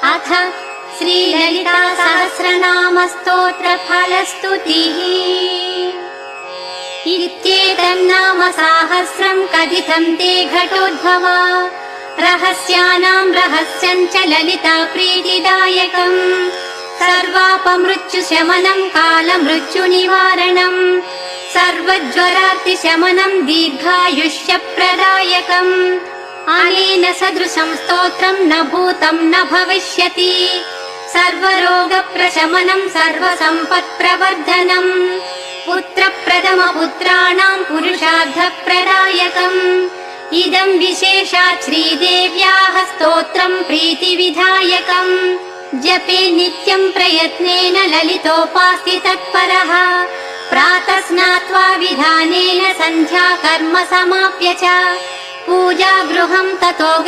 अथ श्रीललिता सहस्रनाम स्तोत्र फलस्तुतिः। इत्येतन्नाम साहस्रं कथितं ते घटोद्भवा। रहस्यानां रहस्यं च ललिता प्रीतिदायकम्। सर्वापमृत्युशमनं कालमृत्युनिवारणम्। सर्वज्वरार्तिशमनं दीर्घायुष्यप्रदायकम्। अनेन सदृशं स्तोत्रं न भूतं न भविष्यति। सर्वरोगप्रशमनं सर्वसम्पत्प्रवर्धनम्। पुत्रप्रथमपुत्राणां पुरुषार्थप्रदायकम्। इदं विशेषात् श्रीदेव्याः स्तोत्रं प्रीतिविधायकम्। जपे नित्यं प्रयत्नेन ललितोपास्ति तत्परः। प्रातः स्नात्वा विधानेन सन्ध्या कर्म समाप्य च पूजा गृहं ततो